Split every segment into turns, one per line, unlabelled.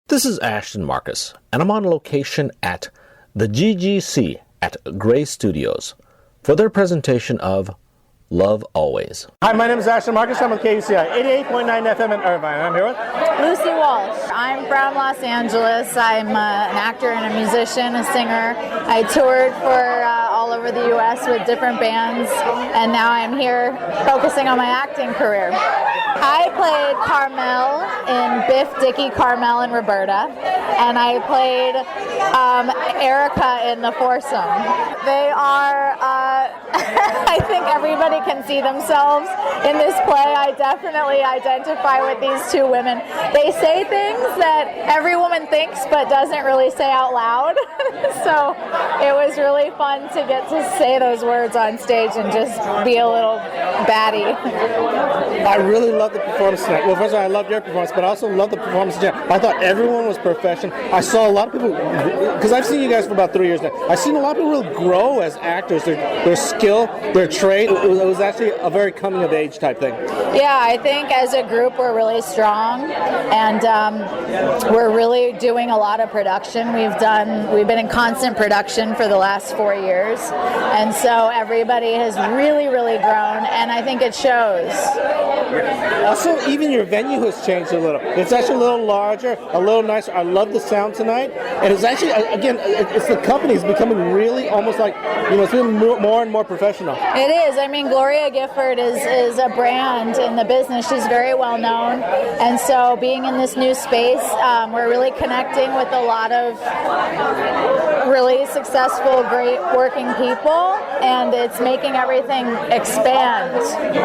This is Ashton Marcus, and I'm on location at the GGC at Gray Studios for their presentation of Love Always.
Hi, my name is Ashton Marcus. I'm with KUCI 88.9 FM in Irvine. I'm here with
Lucy Walsh. I'm from Los Angeles. I'm an actor and a musician, a singer. I toured for all over the U.S. with different bands, and now I'm here focusing on my acting career. I played Carmel in Biff, Dickie, Carmel, and Roberta, and I played Erica in The Foursome. They are, I think everybody can see themselves in this play. I definitely identify with these two women. They say things that every woman thinks but doesn't really say out loud. So it was really fun to get to say those words on stage and just be a little batty.
I really love the performance tonight. Well, first of all, I loved your performance, but I also loved the performance in general. I thought everyone was professional. I saw a lot of people, because I've seen you guys for about 3 years now, I've seen a lot of people really grow as actors, their skill, their trade. It was actually a very coming-of-age type thing.
Yeah, I think as a group we're really strong, and we're really doing a lot of production. We've been in constant production for the last 4 years, and so everybody has really, really grown, and I think it shows.
Also, even your venue has changed a little. It's actually a little larger, a little nicer. I love the sound tonight, and it's actually, again, it's the company's becoming really almost like, it's becoming more and more professional.
It is. I mean, Gloria Gifford is a brand in the business. She's very well known, and so being in this new space, we're really connecting with a lot of really successful, great working people, and it's making everything expand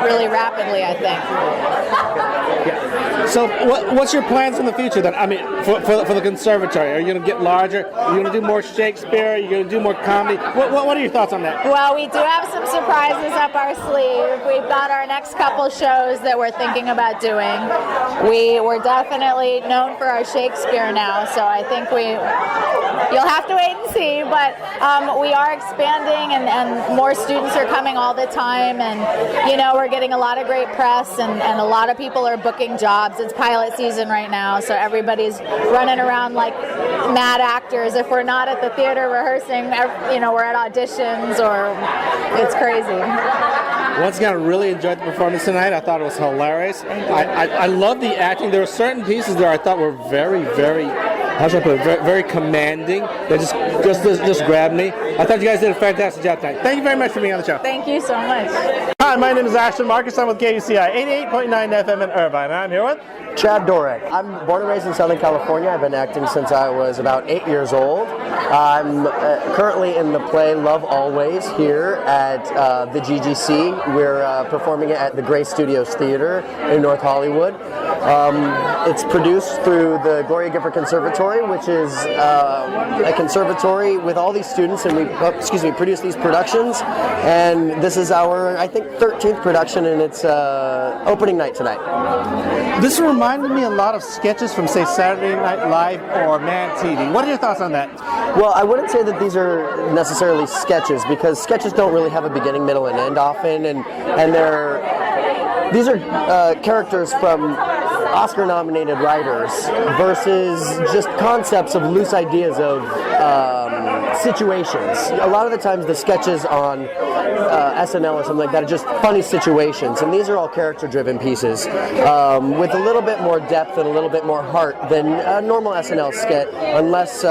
really rapidly, I think.
Yeah. So what's your plans in the future then? I mean, for the conservatory? Are you going to get larger? Are you going to do more Shakespeare? Are you going to do more comedy? What are your thoughts on that?
Well, we do have some surprises up our sleeve. We've got our next couple shows that we're thinking about doing. We're definitely known for our Shakespeare now, so I think you'll have to wait and see, but we are expanding, and more students are coming all the time, and we're getting a lot of great press, and a lot of people are booking jobs. It's pilot season right now, so everybody's running around like mad actors. If we're not at the theater rehearsing, we're at auditions, or it's crazy.
Once again, I really enjoyed the performance tonight. I thought it was hilarious. I love the acting. There were certain pieces there I thought were very, very, how should I put it, very, very commanding. They just grabbed me. I thought you guys did a fantastic job tonight. Thank you very much for being on the show.
Thank you so much.
Hi, my name is Ashton Marcus. I'm with KUCI 88.9 FM in Irvine, and I'm here with
Chad Dorek. I'm born and raised in Southern California. I've been acting since I was about 8 years old. I'm currently in the play Love Always here at the GGC. We're performing it at the Gray Studios Theater in North Hollywood. It's produced through the Gloria Gifford Conservatory, which is a conservatory with all these students, and we produce these productions. And this is our, I think, 13th production, and it's opening night tonight.
This reminded me a lot of sketches from, say, Saturday Night Live or Mad TV. What are your thoughts on that?
Well, I wouldn't say that these are necessarily sketches, because sketches don't really have a beginning, middle, and end often, and these are characters from Oscar-nominated writers versus just concepts of loose ideas of situations. A lot of the times the sketches on SNL or something like that are just funny situations, and these are all character-driven pieces with a little bit more depth and a little bit more heart than a normal SNL sketch, unless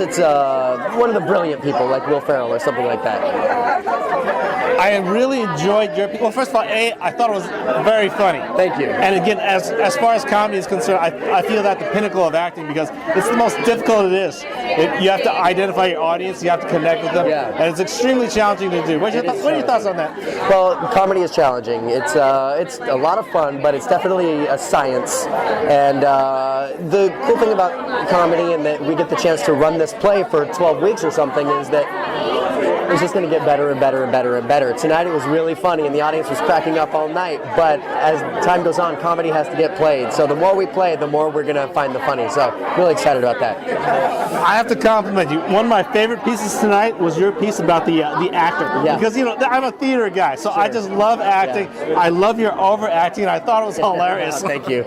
it's one of the brilliant people like Will Ferrell or something like that.
I really enjoyed your... Well, first of all, I thought it was very funny.
Thank you.
And again, as far as comedy is concerned, I feel that the pinnacle of acting, because it's the most difficult it is. You have to identify your audience, you have to connect with them, and it's extremely challenging to do. What are your thoughts on that?
Well, comedy is challenging. It's a lot of fun, but it's definitely a science. And the cool thing about comedy, and that we get the chance to run this play for 12 weeks or something, is that it was just going to get better and better and better and better. Tonight it was really funny and the audience was cracking up all night, but as time goes on, comedy has to get played. So the more we play, the more we're going to find the funny. So really excited about that.
I have to compliment you. One of my favorite pieces tonight was your piece about the actor.
Yeah.
Because, I'm a theater guy, so I just love acting.
Yeah.
I love your overacting, and I thought it was hilarious.
Thank you.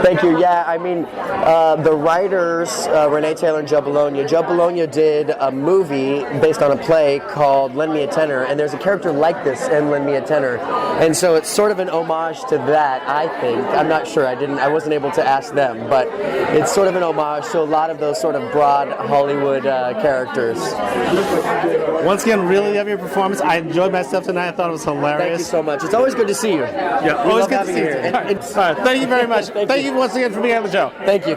Thank you. Yeah, I mean, the writers, Renee Taylor and Joe Bologna did a movie based on a play called Lend Me a Tenor, and there's a character like this in Lend Me a Tenor. And so it's sort of an homage to that, I think. I'm not sure. I wasn't able to ask them, but it's sort of an homage to a lot of those sort of broad Hollywood characters.
Once again, really love your performance. I enjoyed myself tonight. I thought it was hilarious.
Thank you so much. It's always good to see you.
Yeah, always good to see you.
And
All right, thank you very much. Thank you once again for being on the show.
Thank you.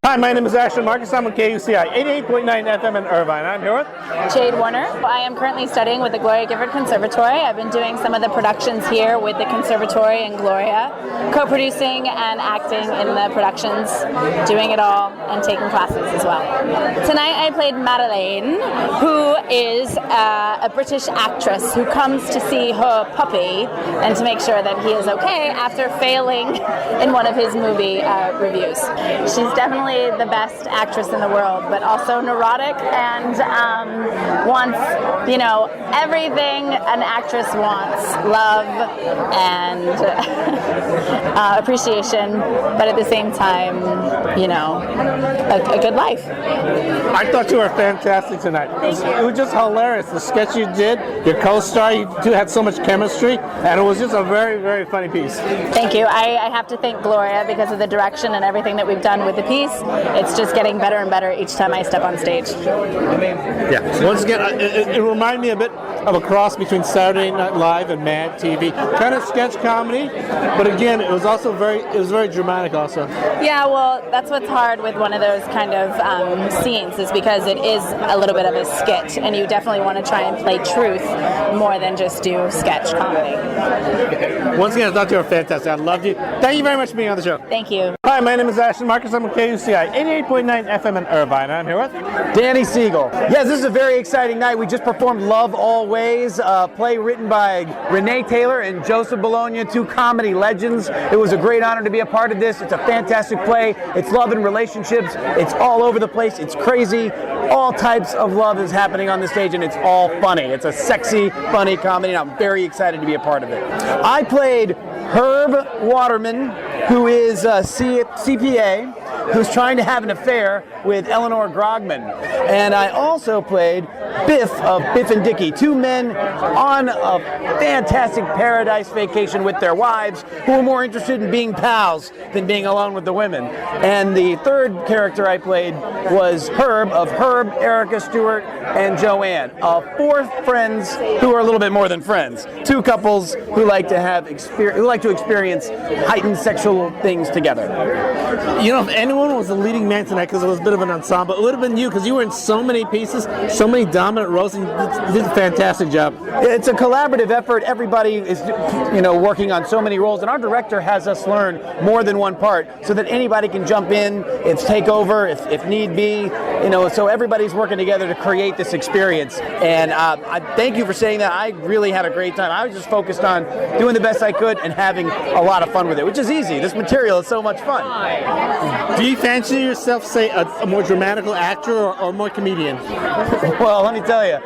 Hi, my name is Ashton Marcus. I'm with KUCI 88.9 FM in Irvine. I'm here with
Jade Warner. I am currently studying with the Gloria Gifford Conservatory. I've been doing some of the productions here with the Conservatory and Gloria, co-producing and acting in the productions, doing it all, and taking classes as well. Tonight I played Madeleine, who is a British actress who comes to see her puppy and to make sure that he is okay after failing in one of his movie reviews. She's definitely the best actress in the world, but also neurotic and wants, everything an actress wants: love and appreciation, but at the same time, a good life.
I thought you were fantastic tonight. It was just hilarious. The sketch you did, your co-star, you two had so much chemistry, and it was just a very, very funny piece.
Thank you. I have to thank Gloria because of the direction and everything that we've done with the piece. It's just getting better and better each time I step on stage.
Yeah. Once again, it reminded me a bit of a cross between Saturday Night Live and Mad TV. Kind of sketch comedy, but again, it was very dramatic also.
Yeah, well, that's what's hard with one of those kind of scenes, is because it is a little bit of a skit, and you definitely want to try and play truth more than just do sketch comedy.
Once again, I thought you were fantastic. I loved you. Thank you very much for being on the show.
Thank you.
Hi, my name is Ashton Marcus. I'm with KUCI 88.9 FM in Irvine. I'm here with
Danny Siegel. Yes, this is a very exciting night. We just performed Love Always, a play written by Renee Taylor and Joseph Bologna, two comedy legends. It was a great honor to be a part of this. It's a fantastic play. It's love and relationships. It's all over the place. It's crazy. All types of love is happening on the stage, and it's all funny. It's a sexy, funny comedy, and I'm very excited to be a part of it. I played Herb Waterman, who is a CPA, who's trying to have an affair with Eleanor Grogman. And I also played Biff of Biff and Dickie, two men on a fantastic paradise vacation with their wives who were more interested in being pals than being alone with the women. And the third character I played was Herb of Herb, Erica Stewart, and Joanne, four friends who are a little bit more than friends. Two couples who like to experience heightened sexual things together.
If anyone was the leading man tonight, because it was a bit of an ensemble, it would have been you, because you were in so many pieces, so many dominant roles, and you did a fantastic job.
It's a collaborative effort. Everybody is, working on so many roles, and our director has us learn more than one part, so that anybody can jump in, take over if need be, so everybody's working together to create this experience. And I thank you for saying that. I really had a great time. I was just focused on doing the best I could and having a lot of fun with it, which is easy. This material is so much fun.
Do you fancy yourself, say, a more dramatical actor or more comedian?
Well, let me tell you,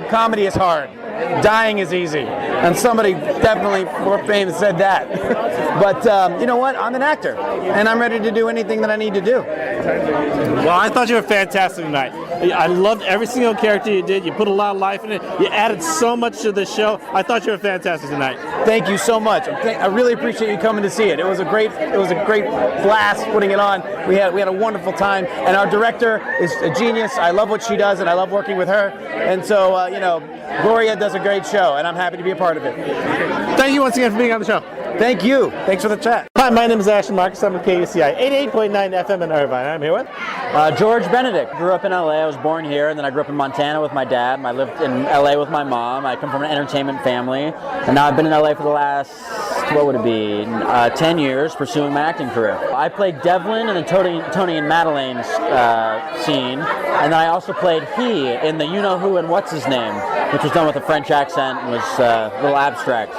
comedy is hard. Dying is easy. And somebody definitely more famous said that. But you know what? I'm an actor, and I'm ready to do anything that I need to do.
Well, I thought you were fantastic tonight. I loved every single character you did. You put a lot of life in it. You added so much to the show. I thought you were fantastic tonight.
Thank you so much. I really appreciate you coming to see it. It was a great blast putting it on. We had a wonderful time, and our director is a genius. I love what she does, and I love working with her. And so, Gloria does a great show, and I'm happy to be a part of it.
Thank you once again for being on the show.
Thank you. Thanks for the chat.
Hi, my name is Ashton Marcus. I'm with KUCI 88.9 FM in Irvine. I'm here with
George Benedict. Grew up in LA. I was born here, and then I grew up in Montana with my dad. I lived in LA with my mom. I come from an entertainment family, and now I've been in LA for the last what would it be, 10 years pursuing my acting career. I played Devlin in the Tony and Madeleine's scene, and then I also played He in the You Know Who and What's His Name, which was done with a French accent and was a little abstract.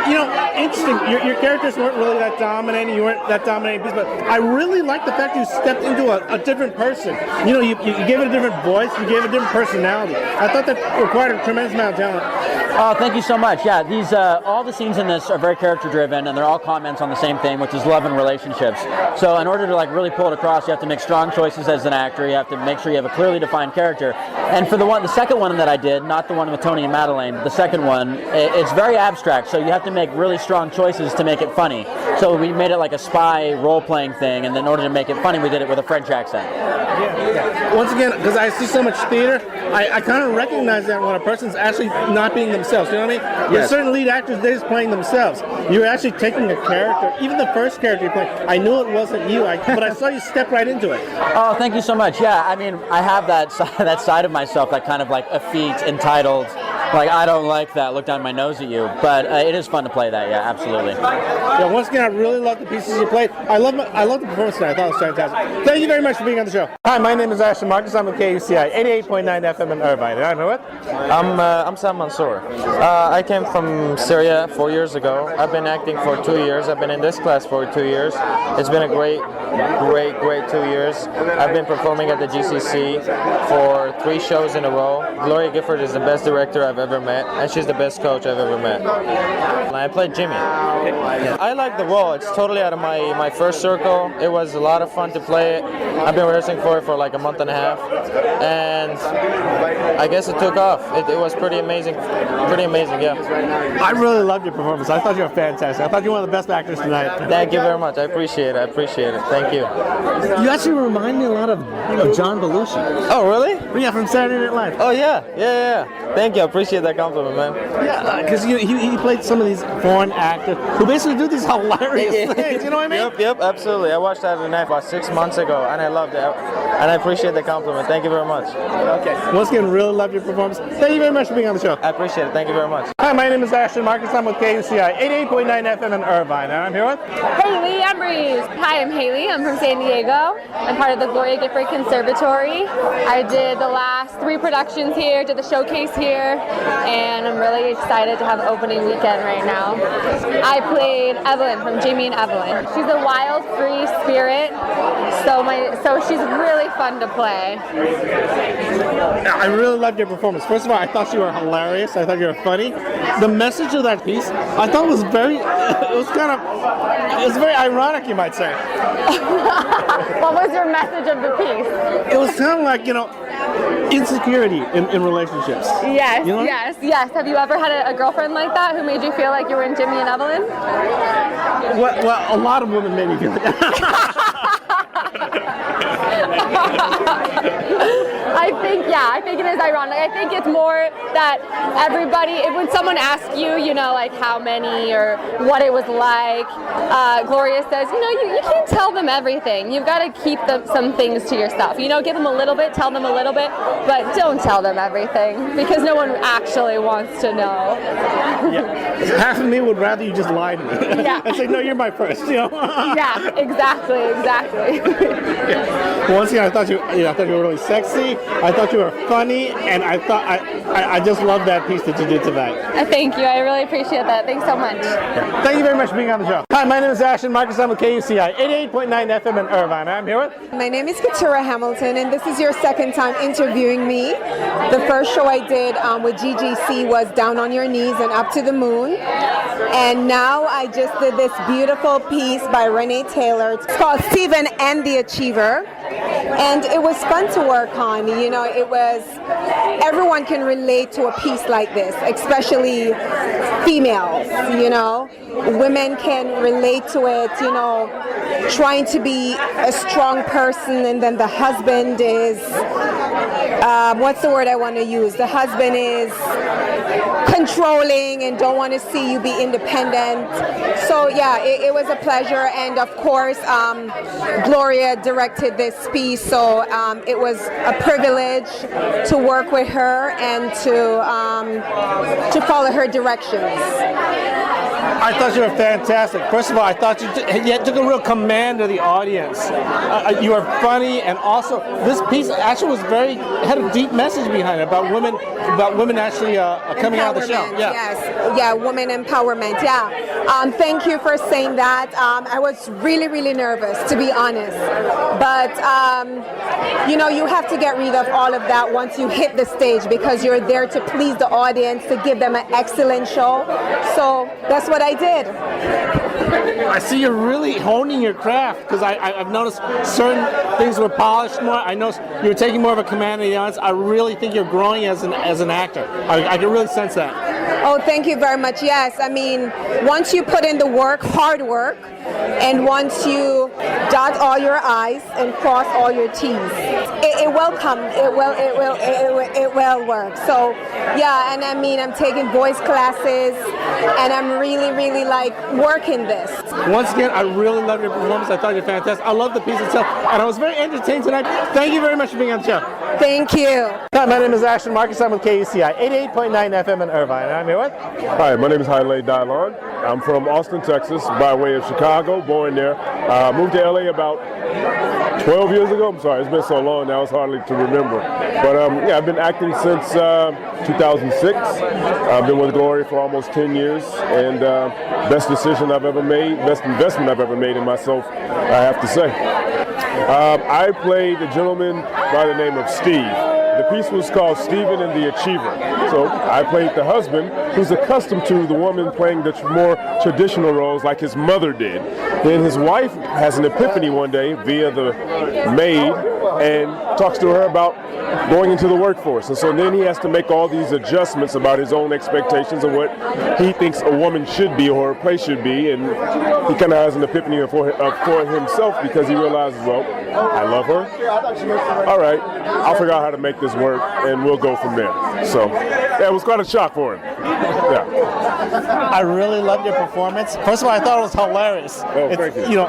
You know, interesting. Your characters weren't really that dominating. You weren't that dominating piece, but I really like the fact you stepped into a different person. You know, you gave it a different voice. You gave it a different personality. I thought that required a tremendous amount of talent.
Oh, thank you so much. Yeah, these all the scenes in this are very character-driven, and they're all comments on the same thing, which is love and relationships. So, in order to really pull it across, you have to make strong choices as an actor. You have to make sure you have a clearly defined character. And for the second one that I did, not the one with Tony and Madeleine, but the second one, it's very abstract. So you have to make really strong choices to make it funny. So we made it like a spy role-playing thing, and then in order to make it funny, we did it with a French accent.
Yeah. Once again, because I see so much theater, I kind of recognize that when a person's actually not being themselves. You know what I mean?
Yes.
There's certain lead actors, they're just playing themselves. You're actually taking a character. Even the first character you played, I knew it wasn't you, but I saw you step right into it.
Oh, thank you so much. Yeah, I mean, I have that side of myself, that kind of like effete, entitled, like, I don't like that, look down my nose at you. But it is fun to play that, yeah, absolutely.
Yeah, once again, I really love the pieces you played. I love the performance tonight. I thought it was fantastic. Thank you very much for being on the show. Hi, my name is Ashton Marcus. I'm with KUCI 88.9 FM in Irvine. And I'm here with?
I'm Sam Mansour. I came from Syria 4 years ago. I've been acting for 2 years. I've been in this class for 2 years. It's been a great 2 years. I've been performing at the GCC for 3 shows in a row. Gloria Gifford is the best director I've ever met, and she's the best coach I've ever met. I played Jimmy. I like the role. It's totally out of my first circle. It was a lot of fun to play it. I've been rehearsing for it for like a month and a half, and I guess it took off. It was pretty amazing, yeah.
I really loved your performance. I thought you were fantastic. I thought you were one of the best actors tonight.
Thank you very much. I appreciate it. Thank you.
You actually remind me a lot of John Belushi.
Oh, really?
Yeah, from Saturday Night Live.
Oh, yeah. Thank you. I appreciate that compliment, man.
Yeah, because he played some of these foreign actors who basically do these hilarious things. You know what I mean?
Yep, absolutely. I watched Saturday Night about 6 months ago, and I loved it. And I appreciate the compliment. Thank you very much.
Okay. Once again, really loved your performance. Thank you very much for being on the show.
I appreciate it. Thank you very much.
Hi, my name is Ashton Marcus. I'm with KUCI 88.9 FM in Irvine, and I'm here with
Haley Embreeze. Hi, I'm Haley. I'm from San Diego. I'm part of the Gloria Gifford Conservatory. I did the last 3 productions here, did the showcase here, and I'm really excited to have opening weekend right now. I played Evelyn from Jamie and Evelyn. She's a wild, free spirit, so she's really fun to play.
I really loved your performance. First of all, I thought you were hilarious. I thought you were funny. The message of that piece, I thought was very ironic, you might say.
What was your message of the piece?
It was kind of like, insecurity in relationships.
Yes,
You know?
yes. Have you ever had a girlfriend like that who made you feel like you were in Jimmy and Evelyn?
Well, a lot of women made me feel like that.
I think it is ironic. I think it's more that everybody, when someone asks you, like how many or what it was like, Gloria says, you can't tell them everything. You've got to keep some things to yourself. Give them a little bit, tell them a little bit, but don't tell them everything because no one actually wants to know.
Yeah. Half of me would rather you just lie to me.
Yeah.
And say, no, you're my first.
Yeah, exactly.
Yeah. Once again, I thought you were really sexy. I thought you were funny, and I just love that piece that you did tonight.
Thank you. I really appreciate that. Thanks so much.
Yeah. Thank you very much for being on the show. Hi, my name is Ashton Marcus. I'm with KUCI 88.9 FM in Irvine. I'm here with...
My name is Katura Hamilton, and this is your second time interviewing me. The first show I did with GGC was Down on Your Knees and Up to the Moon. And now I just did this beautiful piece by Renee Taylor. It's called Stephen and the Achiever. And it was fun to work on. Everyone can relate to a piece like this, especially females, Women can relate to it, trying to be a strong person, and then the husband is, what's the word I want to use? The husband is controlling and don't want to see you be independent. So yeah, it was a pleasure, and of course Gloria directed this piece, so it was a privilege to work with her and to follow her directions.
I thought you were fantastic. First of all, I thought you took a real command of the audience. You were funny, and also this piece actually had a deep message behind it about women actually coming out of the show. Yeah.
Yes, yeah, women empowerment. Yeah. Thank you for saying that. I was really, really nervous, to be honest. But you have to get rid of all of that once you hit the stage, because you're there to please the audience, to give them an excellent show. So that's what I did.
I see you're really honing your craft, because I've noticed certain things were polished more. I noticed you were taking more of a command of the audience. I really think you're growing as an actor. I can really sense that.
Oh, thank you very much. Yes, I mean, once you put in the work, hard work, and once you dot all your I's and cross all your T's, it will come. It will work. So, yeah, and I mean, I'm taking voice classes, and I'm really, really like working this.
Once again, I really love your performance. I thought you were fantastic. I love the piece itself, and I was very entertained tonight. Thank you very much for being on the show.
Thank you.
Hi, my name is Ashton Marcus. I'm with KUCI 88.9 FM in Irvine, and I'm here with.
Hi, my name is Haile Dylon. I'm from Austin, Texas, by way of Chicago, born there. Moved to LA about 12 years ago. I'm sorry, it's been so long now, it's hardly to remember. But I've been acting since 2006. I've been with Glory for almost 10 years, and best decision I've ever made, best investment I've ever made in myself, I have to say. I played a gentleman by the name of Steve. The piece was called Stephen and the Achiever. So I played the husband who's accustomed to the woman playing the more traditional roles like his mother did. Then his wife has an epiphany one day via the maid and talks to her about going into the workforce. And so then he has to make all these adjustments about his own expectations of what he thinks a woman should be or her place should be. And he kind of has an epiphany for himself, because he realizes, well, I love her. All right, I'll figure out how to make this work, and we'll go from there. So yeah, it was quite a shock for him. Yeah.
I really loved your performance. First of all, I thought it was hilarious.
Oh, thank you.
You know,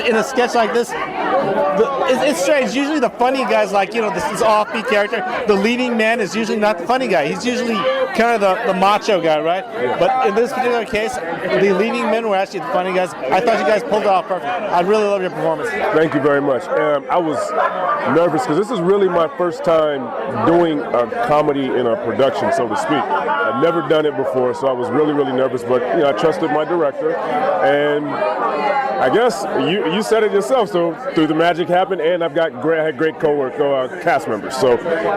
in a sketch like this, it's strange. Usually the funny guy's like, this is offbeat character. The leading man is usually not the funny guy. He's usually kind of the macho guy, right?
Yeah.
But in this particular case, the leading men were actually the funny guys. I thought you guys pulled it off perfect. I really love your performance.
Thank you very much. I was nervous because this is really my first time doing a comedy in a production, so to speak. I've never done it before, so I was really, really nervous. But I trusted my director, and I guess you said it yourself. So through the magic happened, and I had great cast members. So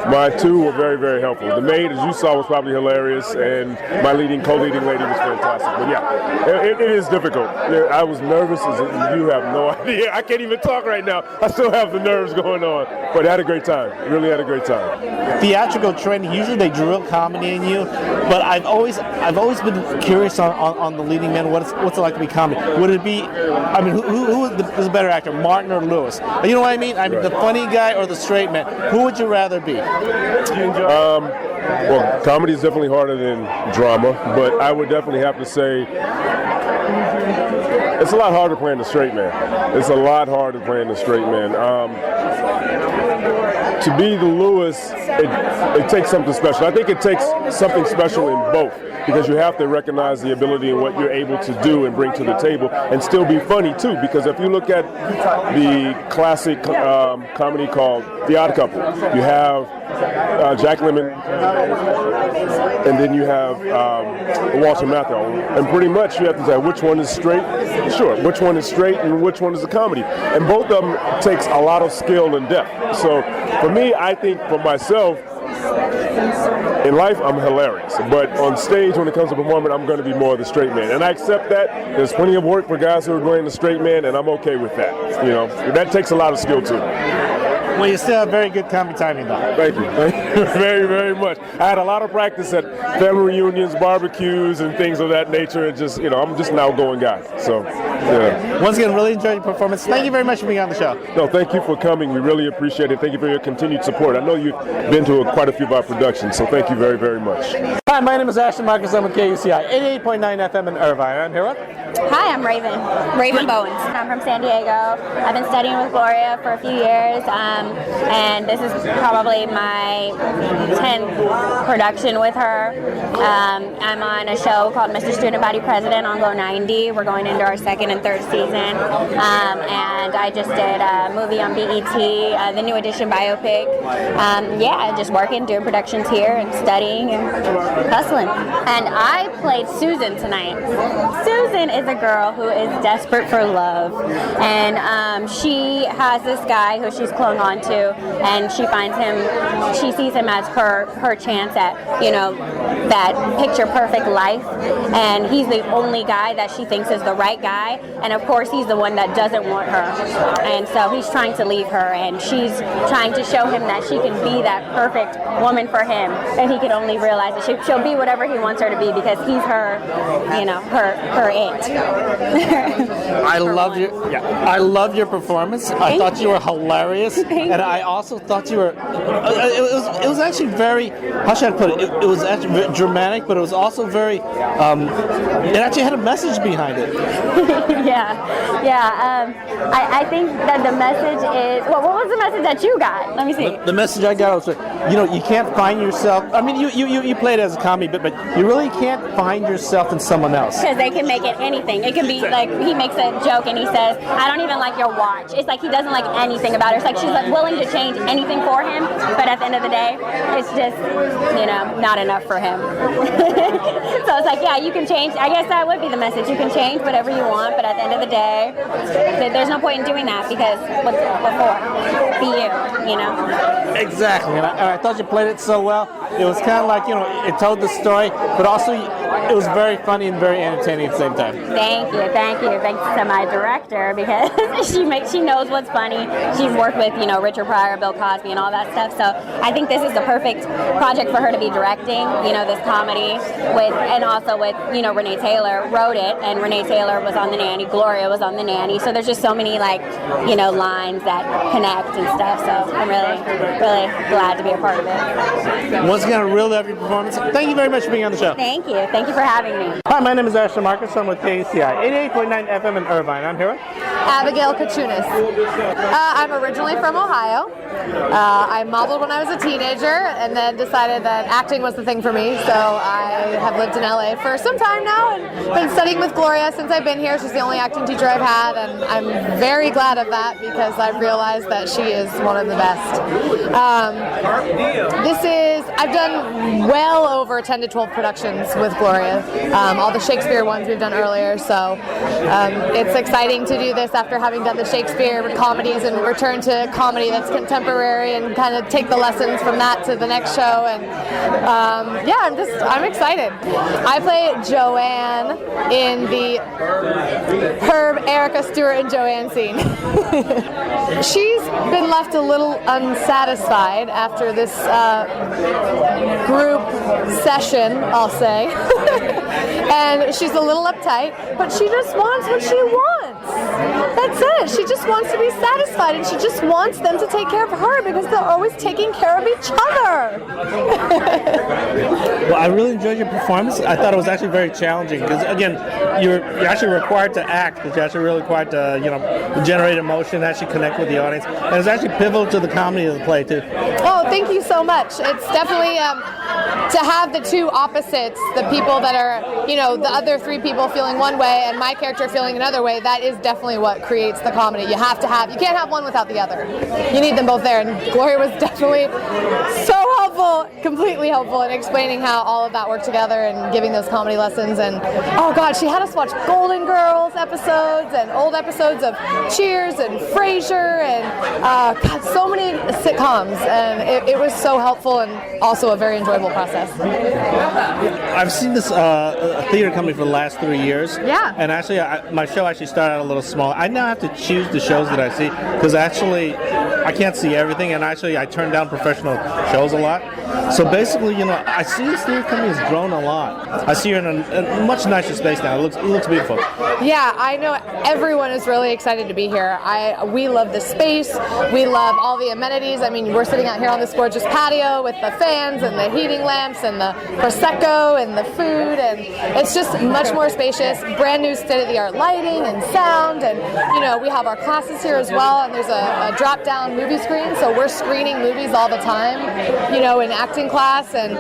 my two were very, very helpful. The maid, as you saw, was probably hilarious, and my co-leading lady was fantastic. But yeah, it is difficult. I was nervous as you have no idea. I can't even talk right now. I still have the nerves going on, but I had a great time. Really had a great time.
Theatrical training, usually they drill comedy in you, but I've always been curious on the leading man. What's it like to be comedy? Would it be? I mean, who is a better actor, Martin or Lewis? You know what I mean? I mean, the funny guy or the straight man? Who would you rather be?
Well, comedy is definitely harder than drama, but I would definitely have to say it's a lot harder playing the straight man. It's a lot harder playing the straight man. To be the Lewis, it takes something special. I think it takes something special in both, because you have to recognize the ability and what you're able to do and bring to the table, and still be funny too. Because if you look at the classic comedy called The Odd Couple, you have Jack Lemmon, and then you have Walter Matthau, and pretty much you have to say which one is straight. Sure, which one is straight and which one is a comedy, and both of them takes a lot of skill and depth. So for me, I think for myself, in life, I'm hilarious, but on stage, when it comes to performing, I'm going to be more of the straight man, and I accept that. There's plenty of work for guys who are playing the straight man, and I'm okay with that. That takes a lot of skill too.
Well, you still have very good comedy timing, though.
Thank you very, very much. I had a lot of practice at family reunions, barbecues, and things of that nature. And just, I'm just an outgoing guy. So, yeah.
Once again, really enjoyed your performance. Thank you very much for being on the show.
No, thank you for coming. We really appreciate it. Thank you for your continued support. I know you've been to quite a few of our productions, so thank you very, very much.
Hi, my name is Ashton Marcus. I'm with KUCI 88.9 FM in Irvine. I'm here with...
Hi, I'm Raven Bowens. I'm from San Diego. I've been studying with Gloria for a few years, and this is probably my 10th production with her. I'm on a show called Mr. Student Body President on Glow 90. We're going into our second and third season, and I just did a movie on BET, the New Edition biopic. Just working, doing productions here, and studying and hustling. And I played Susan tonight. Susan is a girl who is desperate for love, and she has this guy who she's clung on to, and she sees him as her chance at, that picture perfect life, and he's the only guy that she thinks is the right guy, and of course he's the one that doesn't want her, and so he's trying to leave her, and she's trying to show him that she can be that perfect woman for him, and he can only realize that she'll be whatever he wants her to be because he's her, her it.
I loved your performance. I thought you were hilarious, and I also thought you were. It was actually very. How should I put it? It was actually dramatic, but it was also very. It actually had a message behind it.
I think that the message is. Well, what was the message that you got? Let me see.
The message I got was, you can't find yourself. I mean, you played it as a comedy, but you really can't find yourself in someone else.
Because they can make it anything. It can be like he makes a joke and he says, "I don't even like your watch." It's like he doesn't like anything about her. It's like she's like willing to change anything for him, but at the end of the day, it's just not enough for him. So it's like, yeah, you can change. I guess that would be the message. You can change whatever you want, but at the end of the day, there's no point in doing that because what for? Be you,
Exactly, and I thought you played it so well. It was kind of like, it told the story, but also it was very funny and very entertaining at the same time.
Thank you. Thanks to my director because she knows what's funny. She's worked with Richard Pryor, Bill Cosby, and all that stuff. So I think this is the perfect project for her to be directing. This comedy and also with Renee Taylor wrote it, and Renee Taylor was on The Nanny. Gloria was on The Nanny. So there's just so many lines that connect and stuff. So I'm really, really glad to be a part of it.
Once again, I really love your performance. Thank you very much for being on the show.
Thank you. Thank you for having me.
Hi, my name is Ashton Marcus. I'm with KUCI 88.9 FM in Irvine. I'm here with
Abigail Kachunas. I'm originally from Ohio. I modeled when I was a teenager and then decided that acting was the thing for me. So I have lived in LA for some time now and been studying with Gloria since I've been here. She's the only acting teacher I've had, and I'm very glad of that because I've realized that she is one of the best. I've done well over 10 to 12 productions with Gloria. All the Shakespeare ones we've done earlier, so it's exciting to do this after having done the Shakespeare comedies and return to comedy that's contemporary and kind of take the lessons from that to the next show. And I'm excited. I play Joanne in the Herb, Erica, Stewart, and Joanne scene. She's been left a little unsatisfied after this group session, I'll say. And she's a little uptight, but she just wants what she wants. That's it. She just wants to be satisfied, and she just wants them to take care of her because they're always taking care of each other.
Well, I really enjoyed your performance. I thought it was actually very challenging because, again, you're actually required to act, but you're actually really required to, generate emotion, actually connect with the audience. And it's actually pivotal to the comedy of the play, too.
Oh, thank you so much. It's definitely to have the two opposites, the people that are, the other three people feeling one way and my character feeling another way, that is definitely what creates the comedy. You can't have one without the other. You need them both there, and Gloria was definitely so helpful, completely helpful in explaining how all of that worked together and giving those comedy lessons. And oh God, she had us watch Golden Girls episodes and old episodes of Cheers and Frasier and God, so many sitcoms, and it was so helpful and also a very enjoyable process.
I've seen this theater company for the last 3 years.
Yeah.
And actually, my show actually started out a little small. I now have to choose the shows that I see because actually I can't see everything, and actually I turn down professional shows a lot. So basically, I see this theater company has grown a lot. I see her in a much nicer space now. It looks beautiful.
Yeah, I know everyone is really excited to be here. We love the space. We love all the amenities. I mean, we're sitting out here on on this gorgeous patio with the fans and the heating lamps and the Prosecco and the food, and it's just much more spacious, brand new state-of-the-art lighting and sound, and we have our classes here as well, and there's a drop-down movie screen, so we're screening movies all the time, in acting class, and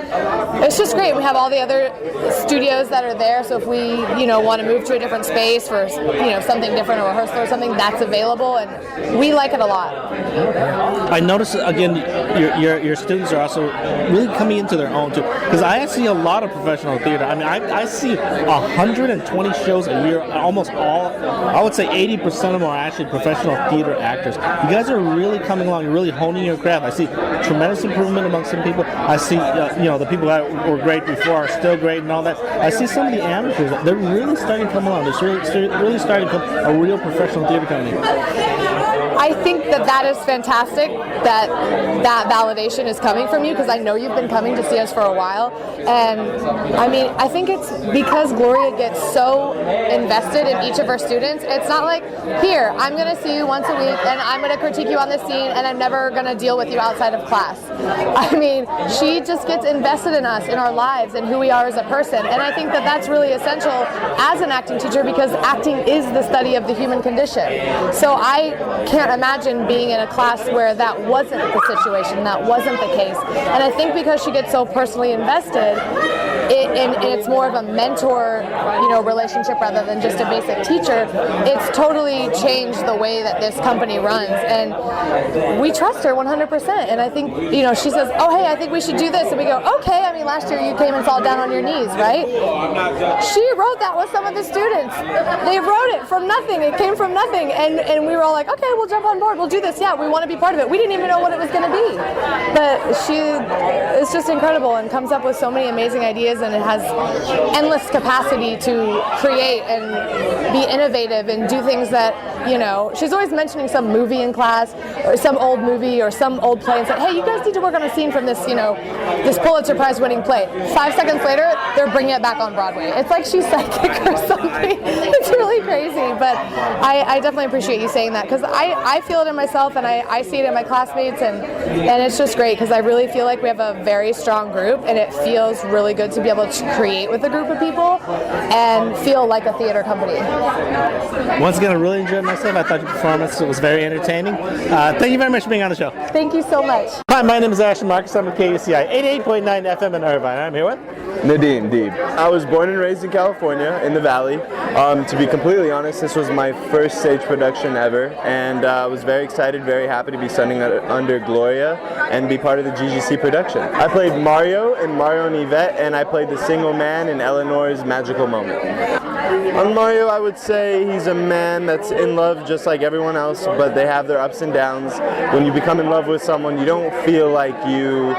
it's just great. We have all the other studios that are there, so if we, want to move to a different space for, something different, a rehearsal or something, that's available, and we like it a lot.
I noticed, again, your students are also really coming into their own, too, because I see a lot of professional theater. I mean, I see 120 shows a year, almost all, I would say 80% of them are actually professional theater actors. You guys are really coming along, you're really honing your craft. I see tremendous improvement among some people. I see, the people that were great before are still great and all that. I see some of the amateurs, they're really starting to come along. They're really starting to become a real professional theater company.
I think that is fantastic that validation is coming from you, because I know you've been coming to see us for a while, and I think it's because Gloria gets so invested in each of her students. It's not like, here, I'm going to see you once a week and I'm going to critique you on this scene and I'm never going to deal with you outside of class. She just gets invested in us, in our lives, and who we are as a person, and I think that that's really essential as an acting teacher, because acting is the study of the human condition. So I can't imagine being in a class where that wasn't the situation, that wasn't the case. And I think because she gets so personally invested, it's more of a mentor, relationship rather than just a basic teacher. It's totally changed the way that this company runs, and we trust her 100%. And I think, she says, oh, hey, I think we should do this, and we go, okay. Last year you came and fall down on your knees, right? She wrote that with some of the students. They wrote it from nothing. It came from nothing, and we were all like, okay, we'll jump on board. We'll do this. Yeah, we want to be part of it. We didn't even know what it was going to be, but she is just incredible and comes up with so many amazing ideas, and it has endless capacity to create and be innovative and do things that, she's always mentioning some movie in class or some old movie or some old play and say, hey, you guys need to work on a scene from this, this Pulitzer Prize winning play. 5 seconds later, they're bringing it back on Broadway. It's like she's psychic or something. It's really crazy, but I definitely appreciate you saying that, because I feel it in myself, and I see it in my classmates, and it's just great, because I really feel like we have a very strong group, and it feels really good to be able to create with a group of people and feel like a theater company.
Once again, I really enjoyed myself. I thought your performance was very entertaining. Thank you very much for being on the show.
Thank you so much.
Hi, my name is Ashton Marcus. I'm with KUCI 88.9 FM in Irvine. I'm here with
Nadine Deeb. I was born and raised in California, in the Valley. To be completely honest, this was my first stage production ever, and I was very excited, very happy to be studying under Gloria and be part of the GGC production. I played Mario in Mario and Yvette, and I played the single man in Eleanor's Magical Moment. On Mario, I would say he's a man that's in love just like everyone else, but they have their ups and downs. When you become in love with someone, you don't feel like you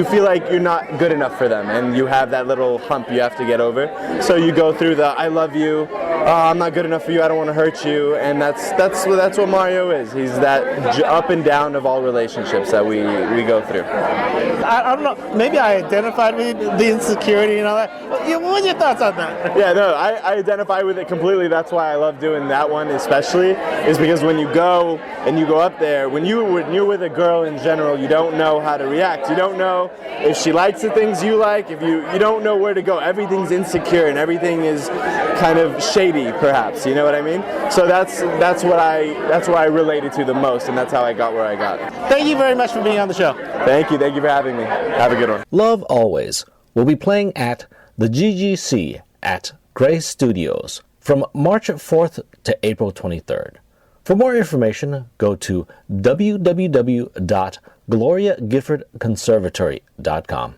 feel like you're not good enough for them, and you have that little hump you have to get over. So you go through the I love you, I'm not good enough for you, I don't want to hurt you, and that's what Mario is. He's that up and down of all relationships that we go through.
I don't know, maybe I identified with the insecurity and all that. What are your thoughts on that?
Yeah, no, I identify with it completely. That's why I love doing that one especially, is because when you go up there, when you're with a girl in general, you don't know how to react. You don't know if she likes the things you like, if you don't know where to go. Everything's insecure and everything is kind of shady, perhaps. You know what I mean? So that's what I related to the most, and that's how I got where I got.
Thank you very much for being on the show.
Thank you for having me. Have a good one.
Love Always will be playing at the GGC at Gray Studios from March 4th to April 23rd. For more information, go to www.gloriagiffordconservatory.com.